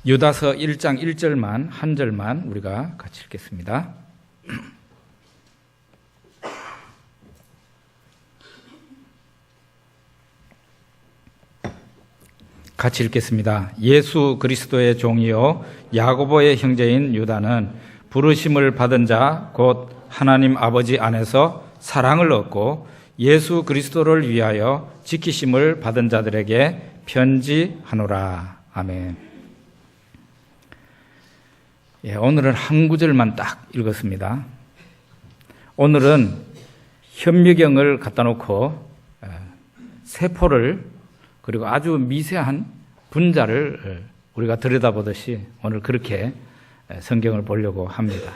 유다서 1장 1절만 한 절만 우리가 같이 읽겠습니다. 같이 읽겠습니다. 예수 그리스도의 종이요 야고보의 형제인 유다는 부르심을 받은 자 곧 하나님 아버지 안에서 사랑을 얻고 예수 그리스도를 위하여 지키심을 받은 자들에게 편지하노라. 아멘. 오늘은 한 구절만 딱 읽었습니다. 오늘은 현미경을 갖다 놓고 세포를 그리고 아주 미세한 분자를 우리가 들여다보듯이 오늘 그렇게 성경을 보려고 합니다.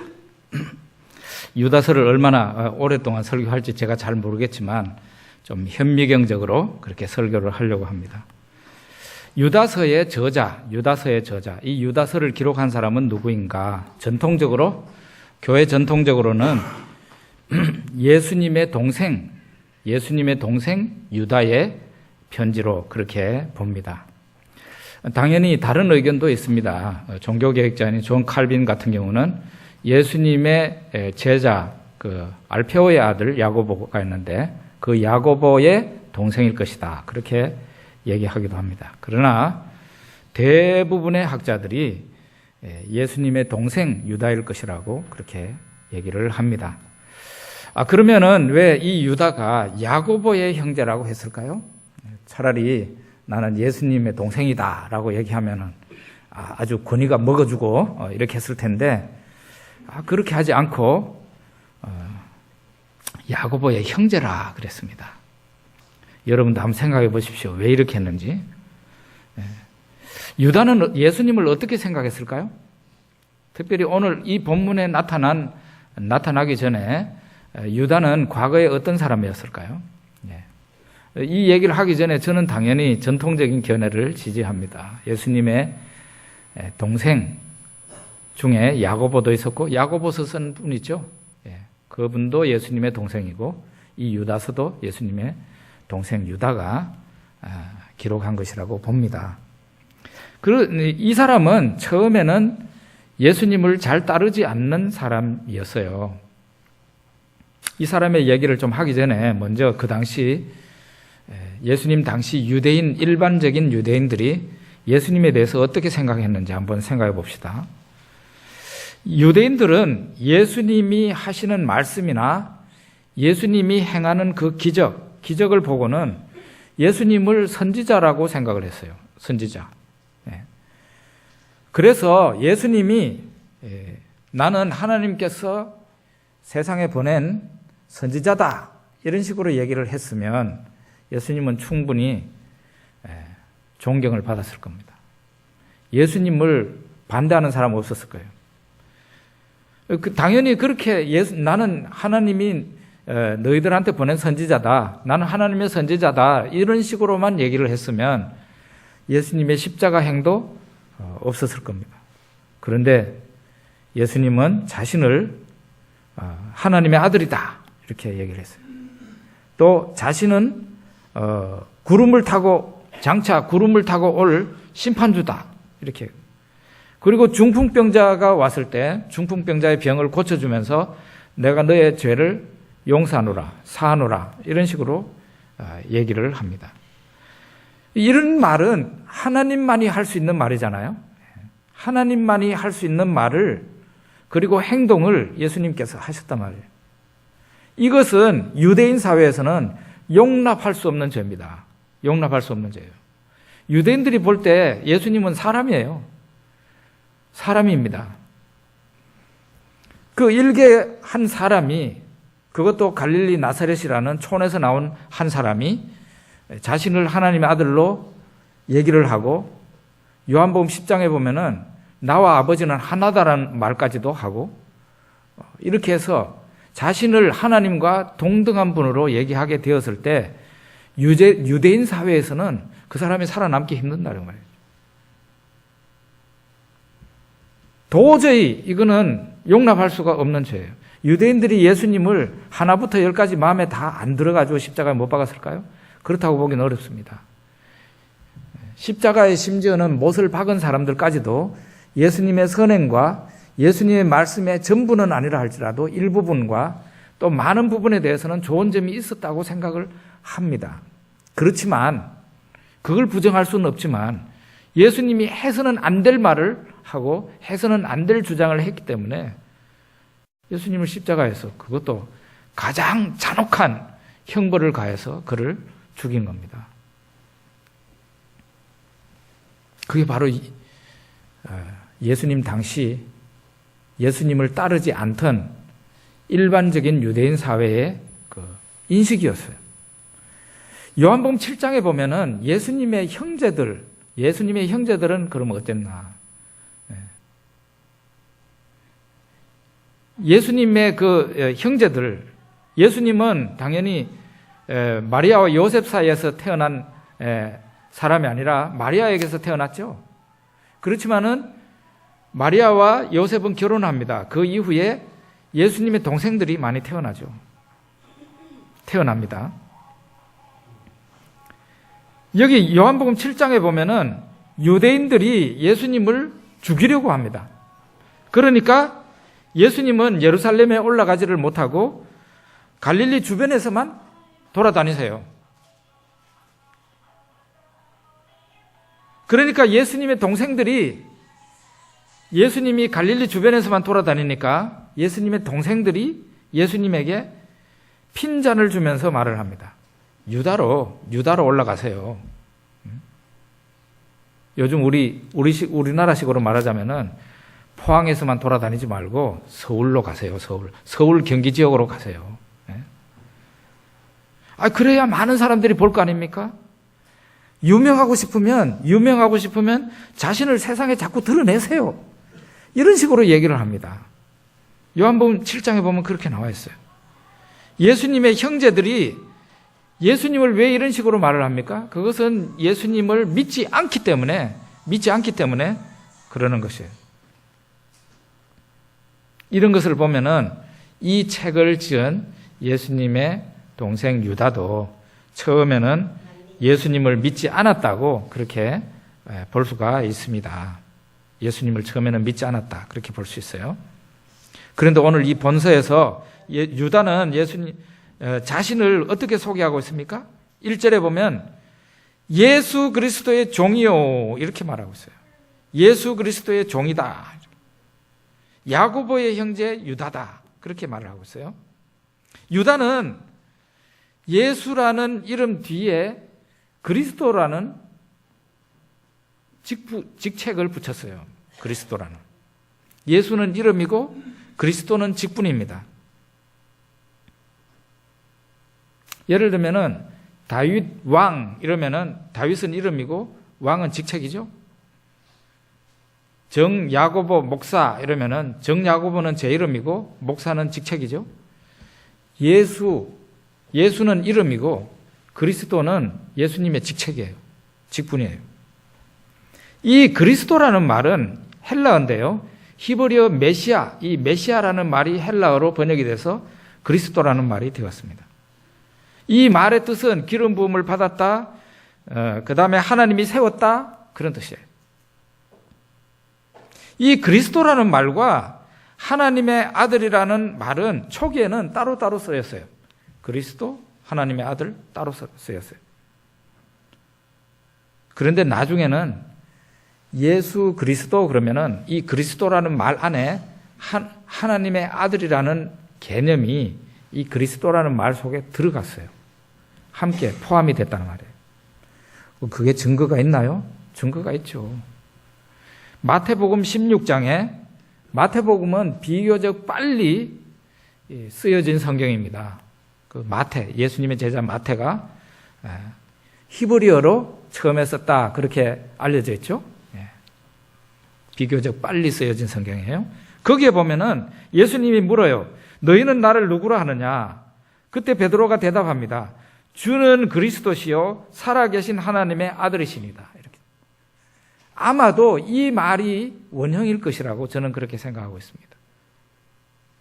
유다서를 얼마나 오랫동안 설교할지 제가 잘 모르겠지만 좀 현미경적으로 그렇게 설교를 하려고 합니다. 유다서의 저자, 이 유다서를 기록한 사람은 누구인가? 교회 전통적으로는 예수님의 동생 유다의 편지로 그렇게 봅니다. 당연히 다른 의견도 있습니다. 종교개혁자인 존 칼빈 같은 경우는 예수님의 제자 알페오의 아들 야고보가 있는데 그 야고보의 동생일 것이다. 그렇게 얘기하기도 합니다. 그러나 대부분의 학자들이 예수님의 동생 유다일 것이라고 그렇게 얘기를 합니다. 그러면은 왜 이 유다가 야고보의 형제라고 했을까요? 차라리 나는 예수님의 동생이다라고 얘기하면은 아주 권위가 먹어주고 이렇게 했을 텐데 그렇게 하지 않고 야고보의 형제라 그랬습니다. 여러분도 한번 생각해 보십시오. 왜 이렇게 했는지. 유다는 예수님을 어떻게 생각했을까요? 특별히 오늘 이 본문에 나타나기 전에 유다는 과거에 어떤 사람이었을까요? 이 얘기를 하기 전에 저는 당연히 전통적인 견해를 지지합니다. 예수님의 동생 중에 야고보도 있었고 야고보서 쓴 분 있죠. 그분도 예수님의 동생이고 이 유다서도 예수님의 동생 유다가 기록한 것이라고 봅니다. 이 사람은 처음에는 예수님을 잘 따르지 않는 사람이었어요. 이 사람의 얘기를 좀 하기 전에 먼저 그 당시 예수님 당시 일반적인 유대인들이 예수님에 대해서 어떻게 생각했는지 한번 생각해 봅시다. 유대인들은 예수님이 하시는 말씀이나 예수님이 행하는 그 기적을 보고는 예수님을 선지자라고 생각을 했어요. 선지자. 그래서 예수님이 나는 하나님께서 세상에 보낸 선지자다 이런 식으로 얘기를 했으면 예수님은 충분히 존경을 받았을 겁니다. 예수님을 반대하는 사람은 없었을 거예요. 당연히 그렇게 나는 하나님이 너희들한테 보낸 선지자다. 나는 하나님의 선지자다. 이런 식으로만 얘기를 했으면 예수님의 십자가 행도 없었을 겁니다. 그런데 예수님은 자신을 하나님의 아들이다. 이렇게 얘기를 했어요. 또 자신은 장차 구름을 타고 올 심판주다. 이렇게. 그리고 중풍병자가 왔을 때 중풍병자의 병을 고쳐주면서 내가 너의 죄를 용서하노라, 사하노라 이런 식으로 얘기를 합니다. 이런 말은 하나님만이 할 수 있는 말이잖아요. 하나님만이 할 수 있는 말을 그리고 행동을 예수님께서 하셨단 말이에요. 이것은 유대인 사회에서는 용납할 수 없는 죄입니다. 용납할 수 없는 죄예요. 유대인들이 볼 때 예수님은 사람이에요. 사람입니다. 그 일개 한 사람이 그것도 갈릴리 나사렛이라는 촌에서 나온 한 사람이 자신을 하나님의 아들로 얘기를 하고 요한복음 10장에 보면은 나와 아버지는 하나다라는 말까지도 하고 이렇게 해서 자신을 하나님과 동등한 분으로 얘기하게 되었을 때 유대인 사회에서는 그 사람이 살아남기 힘든다는 말이에요. 도저히 이거는 용납할 수가 없는 죄예요. 유대인들이 예수님을 하나부터 10까지 마음에 다 안 들어가지고 십자가에 못 박았을까요? 그렇다고 보기는 어렵습니다. 십자가에 심지어는 못을 박은 사람들까지도 예수님의 선행과 예수님의 말씀의 전부는 아니라 할지라도 일부분과 또 많은 부분에 대해서는 좋은 점이 있었다고 생각을 합니다. 그렇지만 그걸 부정할 수는 없지만 예수님이 해서는 안 될 말을 하고 해서는 안 될 주장을 했기 때문에 예수님을 십자가에서 그것도 가장 잔혹한 형벌을 가해서 그를 죽인 겁니다. 그게 바로 예수님 당시 예수님을 따르지 않던 일반적인 유대인 사회의 그 인식이었어요. 요한복음 7장에 보면은 예수님의 형제들은 그러면 어땠나? 예수님의 그 형제들, 예수님은 당연히 마리아와 요셉 사이에서 태어난 사람이 아니라 마리아에게서 태어났죠. 그렇지만은 마리아와 요셉은 결혼합니다. 그 이후에 예수님의 동생들이 많이 태어납니다. 여기 요한복음 7장에 보면은 유대인들이 예수님을 죽이려고 합니다. 그러니까 예수님은 예루살렘에 올라가지를 못하고 갈릴리 주변에서만 돌아다니세요. 그러니까 예수님의 동생들이 예수님이 갈릴리 주변에서만 돌아다니니까 예수님의 동생들이 예수님에게 핀잔을 주면서 말을 합니다. 유다로 올라가세요. 요즘 우리나라식으로 말하자면은 포항에서만 돌아다니지 말고 서울로 가세요. 서울 경기 지역으로 가세요. 그래야 많은 사람들이 볼 거 아닙니까? 유명하고 싶으면 자신을 세상에 자꾸 드러내세요. 이런 식으로 얘기를 합니다. 요한복음 7장에 보면 그렇게 나와 있어요. 예수님의 형제들이 예수님을 왜 이런 식으로 말을 합니까? 그것은 예수님을 믿지 않기 때문에 그러는 것이에요. 이런 것을 보면은 이 책을 지은 예수님의 동생 유다도 처음에는 예수님을 믿지 않았다고 그렇게 볼 수가 있습니다. 예수님을 처음에는 믿지 않았다. 그렇게 볼 수 있어요. 그런데 오늘 이 본서에서 유다는 예수님 자신을 어떻게 소개하고 있습니까? 1절에 보면 예수 그리스도의 종이요 이렇게 말하고 있어요. 예수 그리스도의 종이다. 야고보의 형제 유다다. 그렇게 말을 하고 있어요. 유다는 예수라는 이름 뒤에 그리스도라는 직책을 붙였어요. 그리스도라는. 예수는 이름이고 그리스도는 직분입니다. 예를 들면은 다윗 왕 이러면은 다윗은 이름이고 왕은 직책이죠. 정야고보 목사 이러면은 정야고보는 제 이름이고 목사는 직책이죠. 예수는 이름이고 그리스도는 예수님의 직책이에요. 직분이에요. 이 그리스도라는 말은 헬라어인데요. 히브리어 메시아, 이 메시아라는 말이 헬라어로 번역이 돼서 그리스도라는 말이 되었습니다. 이 말의 뜻은 기름 부음을 받았다, 그 다음에 하나님이 세웠다, 그런 뜻이에요. 이 그리스도라는 말과 하나님의 아들이라는 말은 초기에는 따로따로 쓰였어요. 그리스도, 하나님의 아들 따로 쓰였어요. 그런데 나중에는 예수 그리스도 그러면은 이 그리스도라는 말 안에 하나님의 아들이라는 개념이 이 그리스도라는 말 속에 들어갔어요. 함께 포함이 됐다는 말이에요. 그게 증거가 있나요? 증거가 있죠. 마태복음 16장에 마태복음은 비교적 빨리 쓰여진 성경입니다. 그 예수님의 제자 마태가 히브리어로 처음에 썼다 그렇게 알려져 있죠. 비교적 빨리 쓰여진 성경이에요. 거기에 보면은 예수님이 물어요. 너희는 나를 누구로 하느냐? 그때 베드로가 대답합니다. 주는 그리스도시요 살아계신 하나님의 아들이십니다. 이렇게. 아마도 이 말이 원형일 것이라고 저는 그렇게 생각하고 있습니다.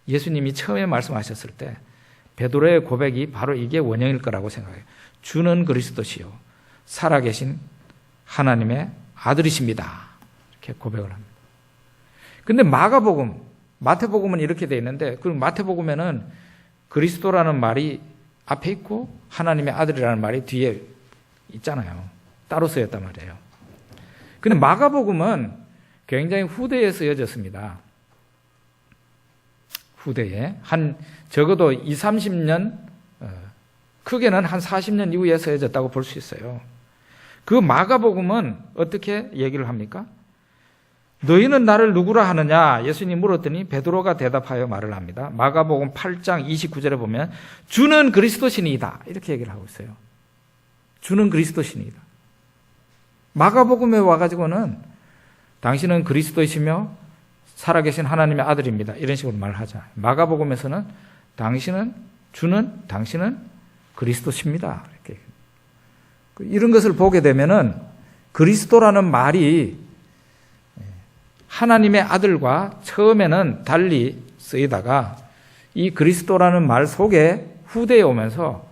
예수님이 처음에 말씀하셨을 때 베드로의 고백이 바로 이게 원형일 거라고 생각해요. 주는 그리스도시요 살아계신 하나님의 아들이십니다. 이렇게 고백을 합니다. 근데 마가복음, 마태복음은 이렇게 되어 있는데, 그리고 마태복음에는 그리스도라는 말이 앞에 있고 하나님의 아들이라는 말이 뒤에 있잖아요. 따로 쓰였단 말이에요. 근데 마가복음은 굉장히 후대에 쓰여졌습니다. 후대에. 적어도 20, 30년, 크게는 한 40년 이후에 쓰여졌다고 볼 수 있어요. 그 마가복음은 어떻게 얘기를 합니까? 너희는 나를 누구라 하느냐? 예수님이 물었더니 베드로가 대답하여 말을 합니다. 마가복음 8장 29절에 보면 주는 그리스도시니이다. 이렇게 얘기를 하고 있어요. 주는 그리스도시니이다. 마가복음에 와가지고는 당신은 그리스도이시며 살아계신 하나님의 아들입니다. 이런 식으로 말을 하잖아요. 마가복음에서는 당신은 그리스도십니다. 이렇게. 이런 것을 보게 되면은 그리스도라는 말이 하나님의 아들과 처음에는 달리 쓰이다가 이 그리스도라는 말 속에 후대에 오면서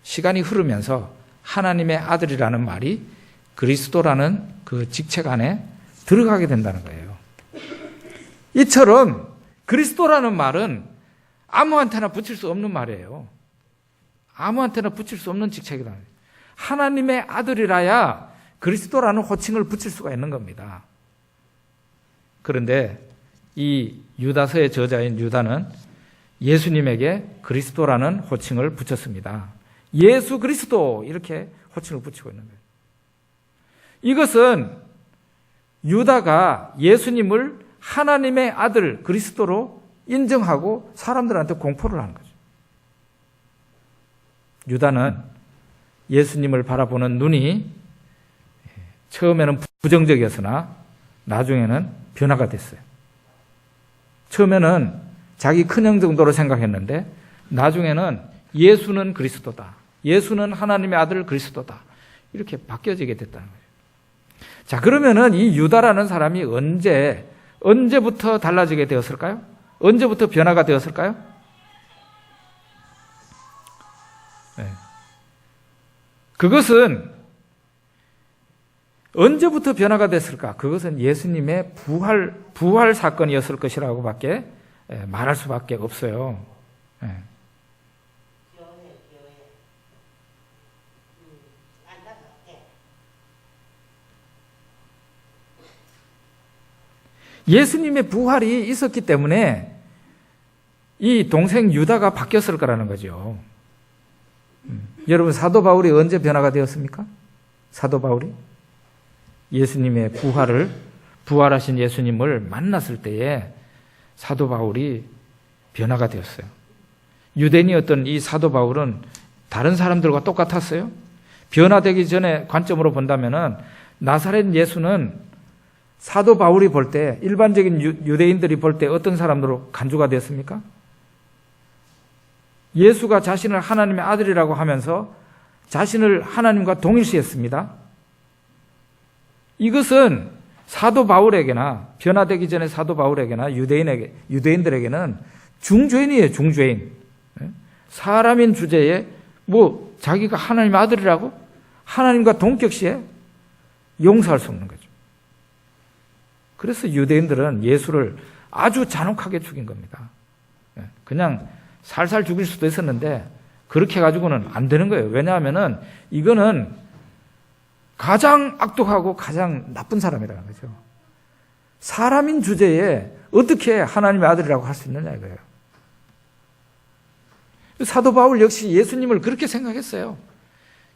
시간이 흐르면서 하나님의 아들이라는 말이 그리스도라는 그 직책 안에 들어가게 된다는 거예요. 이처럼 그리스도라는 말은 아무한테나 붙일 수 없는 말이에요. 아무한테나 붙일 수 없는 직책이다. 하나님의 아들이라야 그리스도라는 호칭을 붙일 수가 있는 겁니다. 그런데 이 유다서의 저자인 유다는 예수님에게 그리스도라는 호칭을 붙였습니다. 예수 그리스도 이렇게 호칭을 붙이고 있는 거예요. 이것은 유다가 예수님을 하나님의 아들 그리스도로 인정하고 사람들한테 공포를 하는 거죠. 유다는 예수님을 바라보는 눈이 처음에는 부정적이었으나 나중에는 변화가 됐어요. 처음에는 자기 큰형 정도로 생각했는데 나중에는 예수는 그리스도다. 예수는 하나님의 아들 그리스도다. 이렇게 바뀌어지게 됐다는 거예요. 자, 그러면은 이 유다라는 사람이 언제부터 달라지게 되었을까요? 언제부터 변화가 되었을까요? 네. 그것은 언제부터 변화가 됐을까? 그것은 예수님의 부활 사건이었을 것이라고 밖에 말할 수밖에 없어요. 네. 예수님의 부활이 있었기 때문에 이 동생 유다가 바뀌었을 거라는 거죠. 여러분, 사도 바울이 언제 변화가 되었습니까? 사도 바울이 예수님의 부활하신 예수님을 만났을 때에 사도 바울이 변화가 되었어요. 유대인이었던 이 사도 바울은 다른 사람들과 똑같았어요. 변화되기 전에 관점으로 본다면은 나사렛 예수는 사도 바울이 볼 때, 일반적인 유대인들이 볼 때 어떤 사람으로 간주가 되었습니까? 예수가 자신을 하나님의 아들이라고 하면서 자신을 하나님과 동일시했습니다. 이것은 사도 바울에게나, 변화되기 전에 사도 바울에게나 유대인들에게는 중죄인이에요, 중죄인. 사람인 주제에 자기가 하나님의 아들이라고 하나님과 동격시에 용서할 수 없는 거죠. 그래서 유대인들은 예수를 아주 잔혹하게 죽인 겁니다. 그냥 살살 죽일 수도 있었는데 그렇게 가지고는 안 되는 거예요. 왜냐하면은 이거는 가장 악독하고 가장 나쁜 사람이라는 거죠. 사람인 주제에 어떻게 하나님의 아들이라고 할 수 있느냐 이거예요. 사도 바울 역시 예수님을 그렇게 생각했어요.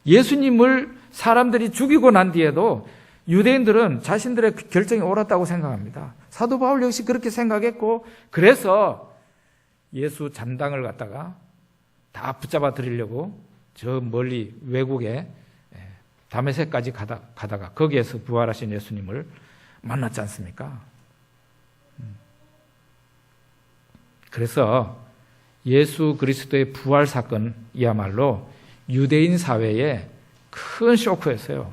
예수님을 사람들이 죽이고 난 뒤에도 유대인들은 자신들의 결정이 옳았다고 생각합니다. 사도 바울 역시 그렇게 생각했고, 그래서 예수 잔당을 갖다가 다 붙잡아 드리려고 저 멀리 외국에 다메섹까지 가다가 거기에서 부활하신 예수님을 만났지 않습니까? 그래서 예수 그리스도의 부활 사건이야말로 유대인 사회에 큰 쇼크였어요.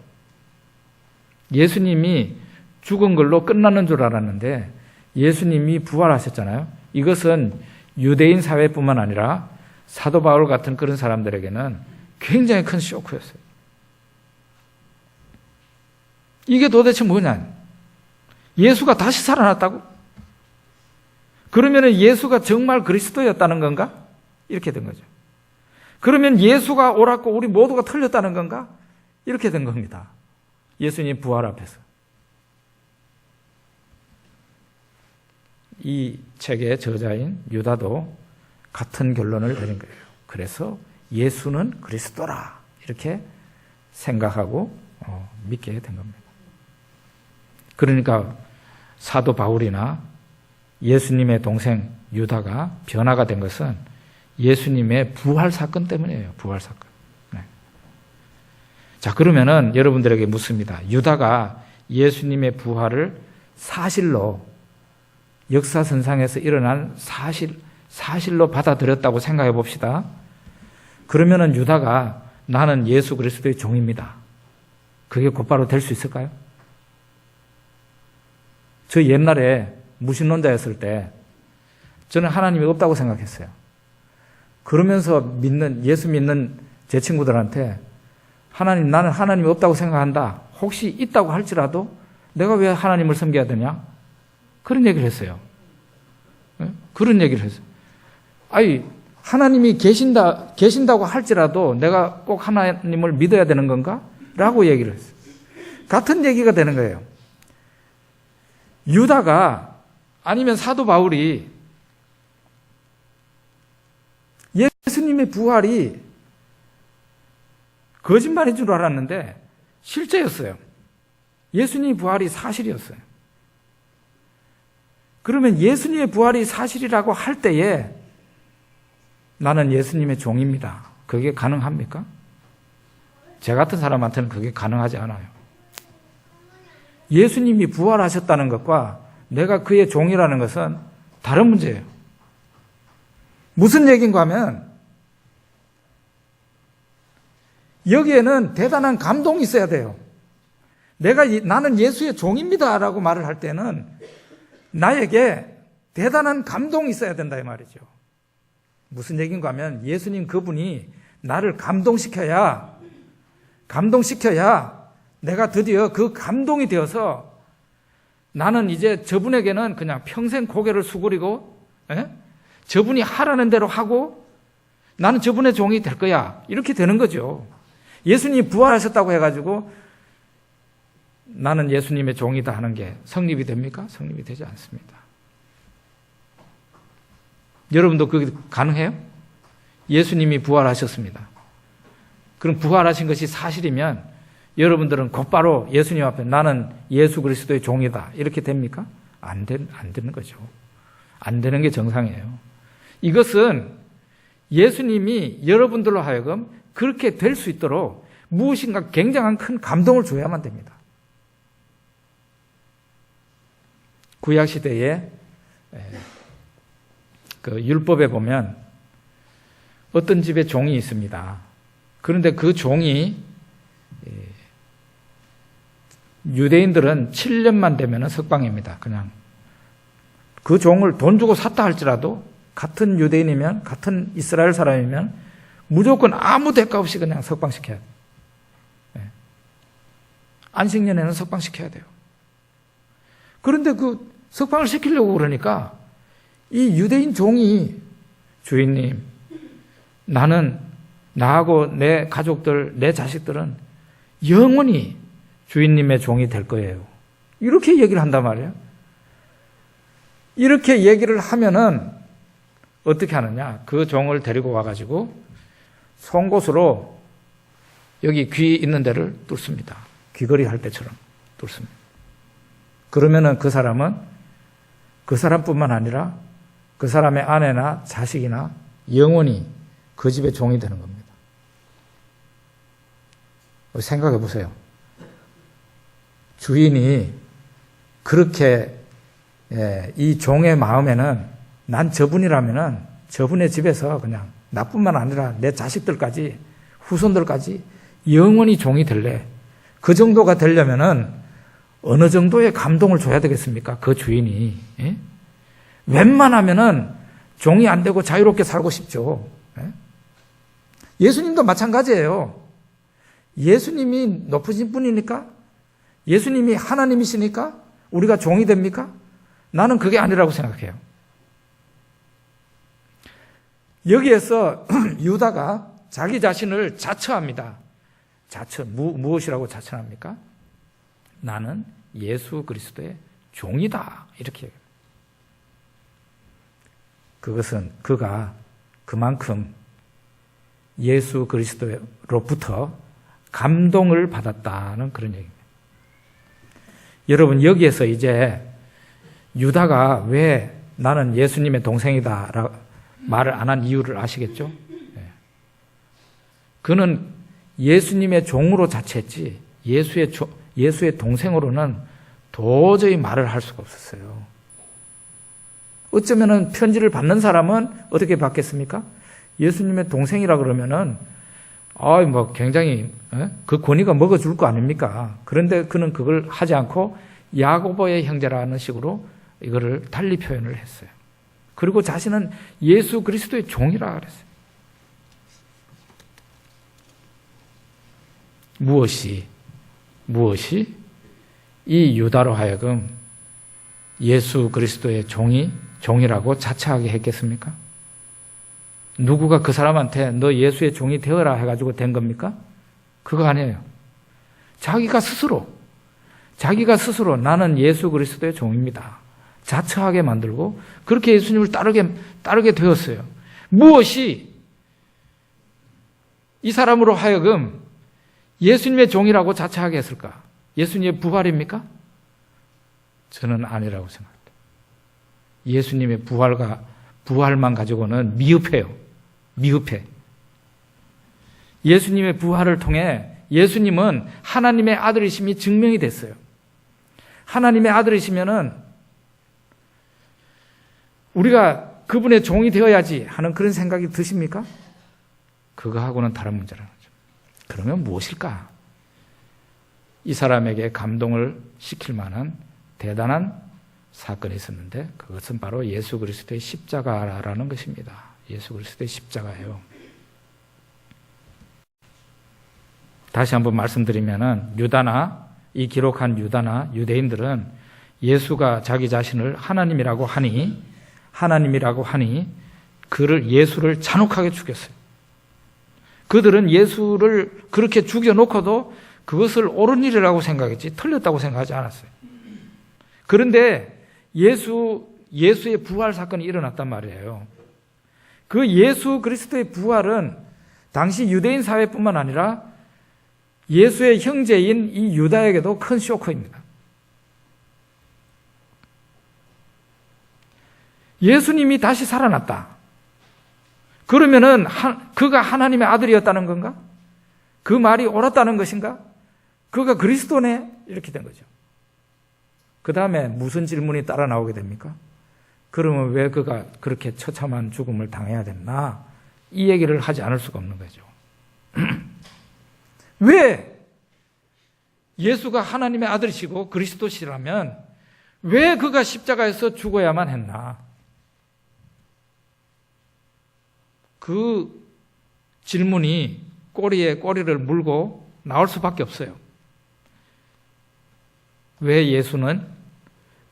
예수님이 죽은 걸로 끝나는 줄 알았는데 예수님이 부활하셨잖아요. 이것은 유대인 사회뿐만 아니라 사도 바울 같은 그런 사람들에게는 굉장히 큰 쇼크였어요. 이게 도대체 뭐냐? 예수가 다시 살아났다고? 그러면 예수가 정말 그리스도였다는 건가? 이렇게 된 거죠. 그러면 예수가 옳았고 우리 모두가 틀렸다는 건가? 이렇게 된 겁니다. 예수님 부활 앞에서. 이 책의 저자인 유다도 같은 결론을 내린 거예요. 그래서 예수는 그리스도라 이렇게 생각하고 믿게 된 겁니다. 그러니까 사도 바울이나 예수님의 동생 유다가 변화가 된 것은 예수님의 부활 사건 때문이에요. 부활 사건. 네. 자, 그러면은 여러분들에게 묻습니다. 유다가 예수님의 부활을 사실로 역사선상에서 일어난 사실로 받아들였다고 생각해 봅시다. 그러면은 유다가 나는 예수 그리스도의 종입니다. 그게 곧바로 될 수 있을까요? 저 옛날에 무신론자였을 때 저는 하나님이 없다고 생각했어요. 그러면서 예수 믿는 제 친구들한테 나는 하나님이 없다고 생각한다. 혹시 있다고 할지라도 내가 왜 하나님을 섬겨야 되냐? 그런 얘기를 했어요. 그런 얘기를 했어요. 아니, 하나님이 계신다고 할지라도 내가 꼭 하나님을 믿어야 되는 건가? 라고 얘기를 했어요. 같은 얘기가 되는 거예요. 유다가 아니면 사도 바울이 예수님의 부활이 거짓말인 줄 알았는데 실제였어요. 예수님의 부활이 사실이었어요. 그러면 예수님의 부활이 사실이라고 할 때에 나는 예수님의 종입니다. 그게 가능합니까? 제 같은 사람한테는 그게 가능하지 않아요. 예수님이 부활하셨다는 것과 내가 그의 종이라는 것은 다른 문제예요. 무슨 얘기인가 하면 여기에는 대단한 감동이 있어야 돼요. 나는 예수의 종입니다 라고 말을 할 때는 나에게 대단한 감동이 있어야 된다 이 말이죠. 무슨 얘기인가 하면 예수님 그분이 나를 감동시켜야 내가 드디어 그 감동이 되어서 나는 이제 저분에게는 그냥 평생 고개를 수그리고 저분이 하라는 대로 하고 나는 저분의 종이 될 거야. 이렇게 되는 거죠. 예수님이 부활하셨다고 해가지고 나는 예수님의 종이다 하는 게 성립이 됩니까? 성립이 되지 않습니다. 여러분도 그게 가능해요? 예수님이 부활하셨습니다. 그럼 부활하신 것이 사실이면 여러분들은 곧바로 예수님 앞에 나는 예수 그리스도의 종이다. 이렇게 됩니까? 안 되는 거죠. 안 되는 게 정상이에요. 이것은 예수님이 여러분들로 하여금 그렇게 될 수 있도록 무엇인가 굉장한 큰 감동을 줘야만 됩니다. 구약시대에 그 율법에 보면 어떤 집에 종이 있습니다. 그런데 그 종이 유대인들은 7년만 되면 석방입니다. 그냥 그 종을 돈 주고 샀다 할지라도 같은 유대인이면 같은 이스라엘 사람이면 무조건 아무 대가 없이 그냥 석방시켜야 돼요. 안식년에는 석방시켜야 돼요. 그런데 그 석방을 시키려고 그러니까 이 유대인 종이 주인님 나하고 내 가족들, 내 자식들은 영원히 주인님의 종이 될 거예요. 이렇게 얘기를 한단 말이에요. 이렇게 얘기를 하면은 어떻게 하느냐? 그 종을 데리고 와가지고 송곳으로 여기 귀 있는 데를 뚫습니다. 귀걸이 할 때처럼 뚫습니다. 그러면은 그 사람은 그 사람뿐만 아니라 그 사람의 아내나 자식이나 영원히 그 집의 종이 되는 겁니다. 생각해 보세요. 주인이 그렇게 이 종의 마음에는 난 저분이라면은 저분의 집에서 그냥 나뿐만 아니라 내 자식들까지 후손들까지 영원히 종이 될래. 그 정도가 되려면은 어느 정도의 감동을 줘야 되겠습니까? 그 주인이. 예? 웬만하면은 종이 안 되고 자유롭게 살고 싶죠. 예? 예수님도 마찬가지예요. 예수님이 높으신 분이니까 예수님이 하나님이시니까 우리가 종이 됩니까? 나는 그게 아니라고 생각해요. 여기에서 유다가 자기 자신을 자처합니다. 무엇이라고 자처합니까? 나는 예수 그리스도의 종이다. 이렇게 얘기합니다. 그것은 그가 그만큼 예수 그리스도로부터 감동을 받았다는 그런 얘기입니다. 여러분, 여기에서 이제 유다가 왜 나는 예수님의 동생이다 라고 말을 안 한 이유를 아시겠죠? 그는 예수님의 종으로 자처했지 예수의 동생으로는 도저히 말을 할 수가 없었어요. 어쩌면은 편지를 받는 사람은 어떻게 받겠습니까? 예수님의 동생이라 그러면은 굉장히 그 권위가 먹어줄 거 아닙니까? 그런데 그는 그걸 하지 않고 야고보의 형제라는 식으로 이거를 달리 표현을 했어요. 그리고 자신은 예수 그리스도의 종이라 그랬어요. 무엇이 이 유다로 하여금 예수 그리스도의 종이라고 자처하게 했겠습니까? 누구가 그 사람한테 너 예수의 종이 되어라 해가지고 된 겁니까? 그거 아니에요. 자기가 스스로 나는 예수 그리스도의 종입니다. 자처하게 만들고 그렇게 예수님을 따르게 되었어요. 무엇이 이 사람으로 하여금 예수님의 종이라고 자처하게 했을까? 예수님의 부활입니까? 저는 아니라고 생각합니다. 예수님의 부활만 가지고는 미흡해요. 예수님의 부활을 통해 예수님은 하나님의 아들이심이 증명이 됐어요. 하나님의 아들이시면은 우리가 그분의 종이 되어야지 하는 그런 생각이 드십니까? 그거하고는 다른 문제라는 거죠. 그러면 무엇일까? 이 사람에게 감동을 시킬 만한 대단한 사건이 있었는데 그것은 바로 예수 그리스도의 십자가라는 것입니다. 예수 그리스도의 십자가예요. 다시 한번 말씀드리면은 이 기록한 유다나 유대인들은 예수가 자기 자신을 하나님이라고 하니 예수를 잔혹하게 죽였어요. 그들은 예수를 그렇게 죽여놓고도 그것을 옳은 일이라고 생각했지 틀렸다고 생각하지 않았어요. 그런데 예수의 부활 사건이 일어났단 말이에요. 그 예수 그리스도의 부활은 당시 유대인 사회뿐만 아니라 예수의 형제인 이 유다에게도 큰 쇼크입니다. 예수님이 다시 살아났다. 그러면은 그가 하나님의 아들이었다는 건가? 그 말이 옳았다는 것인가? 그가 그리스도네? 이렇게 된 거죠. 그 다음에 무슨 질문이 따라 나오게 됩니까? 그러면 왜 그가 그렇게 처참한 죽음을 당해야 됐나? 이 얘기를 하지 않을 수가 없는 거죠. 왜 예수가 하나님의 아들이시고 그리스도시라면 왜 그가 십자가에서 죽어야만 했나? 그 질문이 꼬리에 꼬리를 물고 나올 수밖에 없어요. 왜 예수는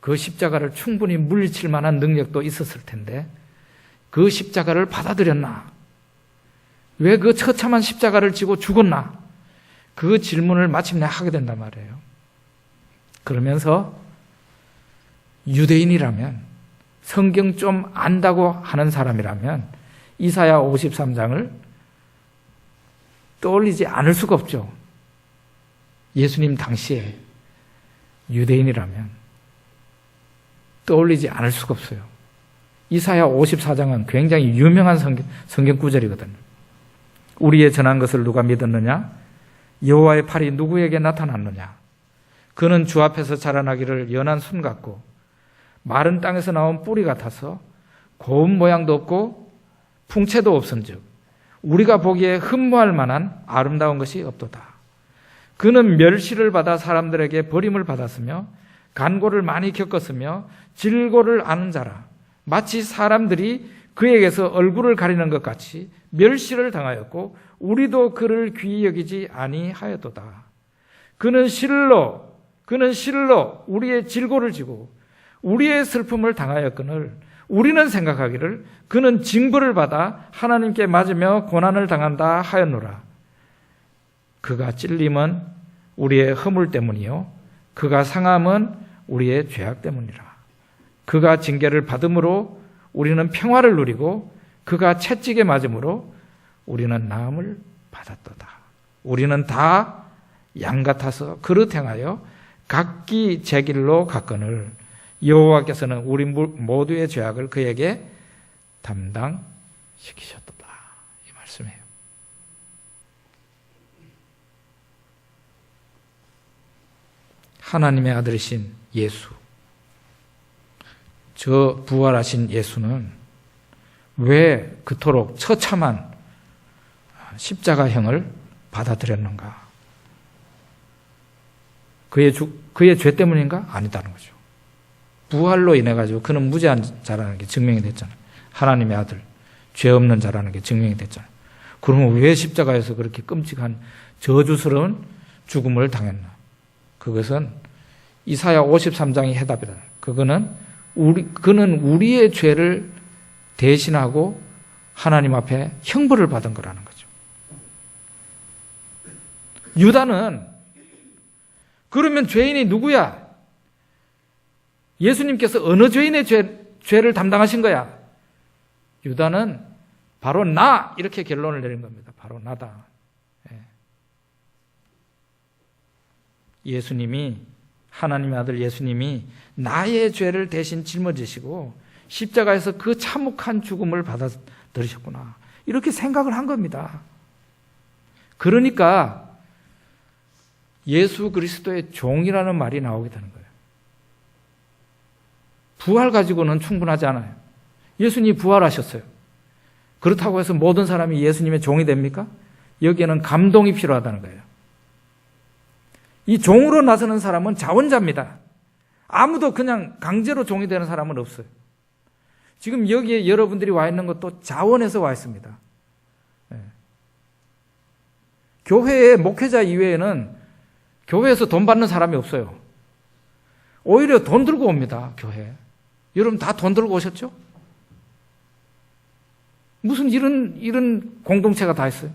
그 십자가를 충분히 물리칠 만한 능력도 있었을 텐데 그 십자가를 받아들였나? 왜 그 처참한 십자가를 지고 죽었나? 그 질문을 마침내 하게 된단 말이에요. 그러면서 유대인이라면, 성경 좀 안다고 하는 사람이라면 이사야 53장을 떠올리지 않을 수가 없죠. 예수님 당시에 유대인이라면 떠올리지 않을 수가 없어요. 이사야 54장은 굉장히 유명한 성경 구절이거든요. 우리의 전한 것을 누가 믿었느냐? 여호와의 팔이 누구에게 나타났느냐? 그는 주 앞에서 자라나기를 연한 순 같고 마른 땅에서 나온 뿌리 같아서 고운 모양도 없고 풍채도 없은즉 우리가 보기에 흠모할 만한 아름다운 것이 없도다. 그는 멸시를 받아 사람들에게 버림을 받았으며 간고를 많이 겪었으며 질고를 아는 자라. 마치 사람들이 그에게서 얼굴을 가리는 것 같이 멸시를 당하였고 우리도 그를 귀히 여기지 아니하였도다. 그는 실로 그는 실로 우리의 질고를 지고 우리의 슬픔을 당하였거늘 우리는 생각하기를 그는 징벌을 받아 하나님께 맞으며 고난을 당한다 하였노라. 그가 찔림은 우리의 허물 때문이요 그가 상함은 우리의 죄악 때문이라. 그가 징계를 받음으로 우리는 평화를 누리고 그가 채찍에 맞음으로 우리는 나음을 받았도다. 우리는 다 양 같아서 그릇 행하여 각기 제 길로 갔거늘 여호와께서는 우리 모두의 죄악을 그에게 담당시키셨도다. 이 말씀이에요. 하나님의 아들이신 예수, 저 부활하신 예수는 왜 그토록 처참한 십자가형을 받아들였는가? 그의 죄 때문인가? 아니다는 거죠. 부활로 인해 가지고 그는 무죄한 자라는 게 증명이 됐잖아요. 하나님의 아들, 죄 없는 자라는 게 증명이 됐잖아요. 그러면 왜 십자가에서 그렇게 끔찍한 저주스러운 죽음을 당했나? 그것은 이사야 53장의 해답이다. 그는 우리의 죄를 대신하고 하나님 앞에 형벌을 받은 거라는 거죠. 유다는 그러면 죄인이 누구야? 예수님께서 어느 죄인의 죄를 담당하신 거야? 유다는 바로 나 이렇게 결론을 내린 겁니다. 바로 나다. 예수님이 하나님의 아들 예수님이 나의 죄를 대신 짊어지시고 십자가에서 그 참혹한 죽음을 받아들이셨구나. 이렇게 생각을 한 겁니다. 그러니까 예수 그리스도의 종이라는 말이 나오게 되는 거예요. 부활 가지고는 충분하지 않아요. 예수님이 부활하셨어요. 그렇다고 해서 모든 사람이 예수님의 종이 됩니까? 여기에는 감동이 필요하다는 거예요. 이 종으로 나서는 사람은 자원자입니다. 아무도 그냥 강제로 종이 되는 사람은 없어요. 지금 여기에 여러분들이 와 있는 것도 자원해서 와 있습니다. 교회의 목회자 이외에는 교회에서 돈 받는 사람이 없어요. 오히려 돈 들고 옵니다, 교회. 여러분 다 돈 들고 오셨죠? 무슨 이런 공동체가 다 있어요?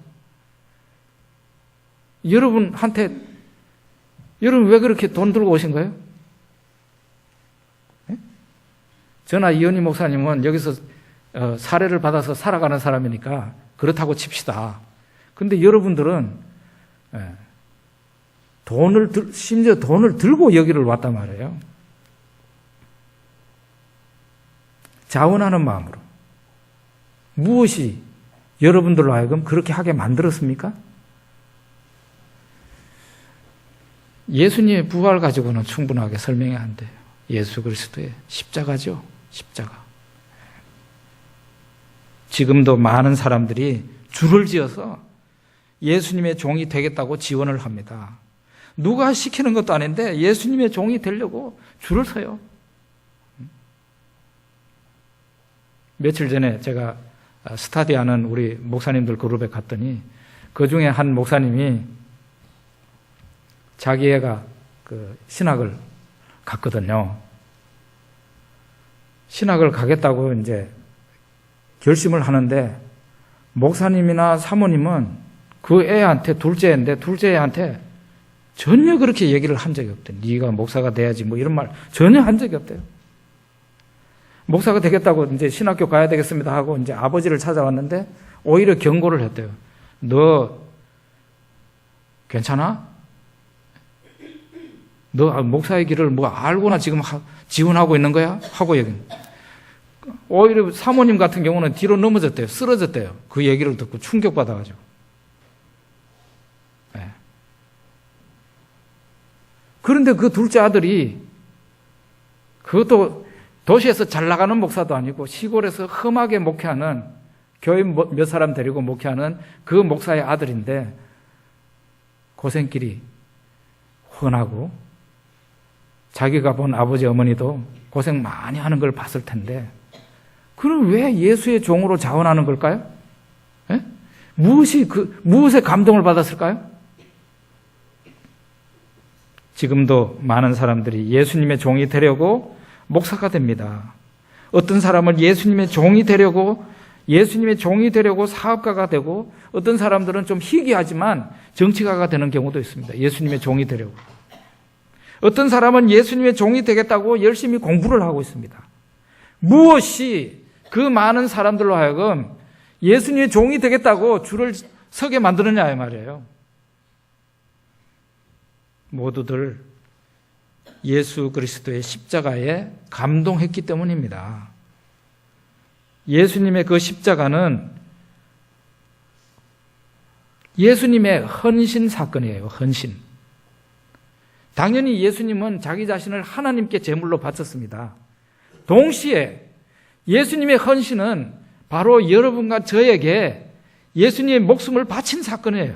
여러분 왜 그렇게 돈 들고 오신 거예요? 네? 저나 이현희 목사님은 여기서 사례를 받아서 살아가는 사람이니까 그렇다고 칩시다. 근데 여러분들은 심지어 돈을 들고 여기를 왔단 말이에요. 자원하는 마음으로. 무엇이 여러분들로 하여금 그렇게 하게 만들었습니까? 예수님의 부활 가지고는 충분하게 설명이 안 돼요. 예수 그리스도의 십자가죠. 십자가. 지금도 많은 사람들이 줄을 지어서 예수님의 종이 되겠다고 지원을 합니다. 누가 시키는 것도 아닌데 예수님의 종이 되려고 줄을 서요. 며칠 전에 제가 스타디하는 우리 목사님들 그룹에 갔더니 그 중에 한 목사님이 자기 애가 신학을 갔거든요. 신학을 가겠다고 이제 결심을 하는데 목사님이나 사모님은 그 애한테 둘째 애한테 전혀 그렇게 얘기를 한 적이 없대요. 네가 목사가 돼야지 뭐 이런 말 전혀 한 적이 없대요. 목사가 되겠다고 이제 신학교 가야 되겠습니다 하고 이제 아버지를 찾아왔는데 오히려 경고를 했대요. 너 괜찮아? 너 목사의 길을 뭐 알고나 지금 지원하고 있는 거야? 하고 얘기해. 오히려 사모님 같은 경우는 뒤로 넘어졌대요. 쓰러졌대요. 그 얘기를 듣고 충격받아가지고. 네. 그런데 그 둘째 아들이 그것도 도시에서 잘 나가는 목사도 아니고 시골에서 험하게 목회하는 교회 몇 사람 데리고 목회하는 그 목사의 아들인데 고생길이 훤하고 자기가 본 아버지 어머니도 고생 많이 하는 걸 봤을 텐데 그럼 왜 예수의 종으로 자원하는 걸까요? 에? 무엇에 감동을 받았을까요? 지금도 많은 사람들이 예수님의 종이 되려고 목사가 됩니다. 어떤 사람은 예수님의 종이 되려고 사업가가 되고, 어떤 사람들은 좀 희귀하지만 정치가가 되는 경우도 있습니다. 예수님의 종이 되려고. 어떤 사람은 예수님의 종이 되겠다고 열심히 공부를 하고 있습니다. 무엇이 그 많은 사람들로 하여금 예수님의 종이 되겠다고 줄을 서게 만드느냐 이 말이에요. 모두들 예수 그리스도의 십자가에 감동했기 때문입니다. 예수님의 그 십자가는 예수님의 헌신 사건이에요. 헌신. 당연히 예수님은 자기 자신을 하나님께 제물로 바쳤습니다. 동시에 예수님의 헌신은 바로 여러분과 저에게 예수님의 목숨을 바친 사건이에요.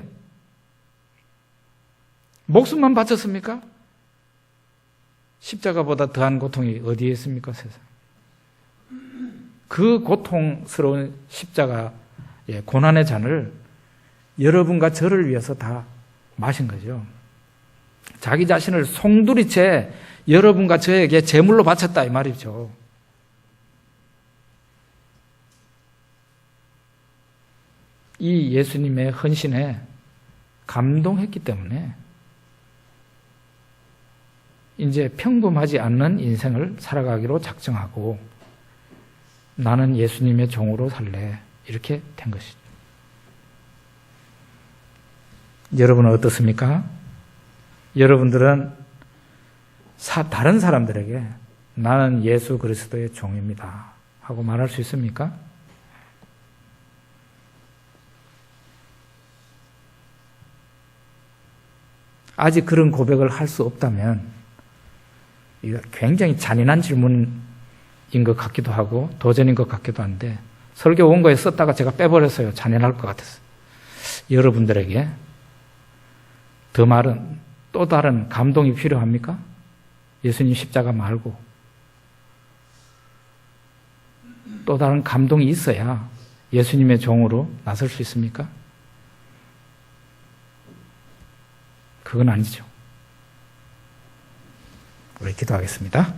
목숨만 바쳤습니까? 십자가보다 더한 고통이 어디에 있습니까, 세상? 그 고통스러운 십자가의 고난의 잔을 여러분과 저를 위해서 다 마신 거죠. 자기 자신을 송두리째 여러분과 저에게 제물로 바쳤다 이 말이죠. 이 예수님의 헌신에 감동했기 때문에 이제 평범하지 않는 인생을 살아가기로 작정하고 나는 예수님의 종으로 살래 이렇게 된 것이죠. 여러분은 어떻습니까? 여러분들은 다른 사람들에게 나는 예수 그리스도의 종입니다 하고 말할 수 있습니까? 아직 그런 고백을 할 수 없다면 이거 굉장히 잔인한 질문인 것 같기도 하고 도전인 것 같기도 한데 설교 원고에 썼다가 제가 빼버렸어요. 잔인할 것 같아서. 여러분들에게 또 다른 감동이 필요합니까? 예수님 십자가 말고 또 다른 감동이 있어야 예수님의 종으로 나설 수 있습니까? 그건 아니죠. 우리 기도하겠습니다.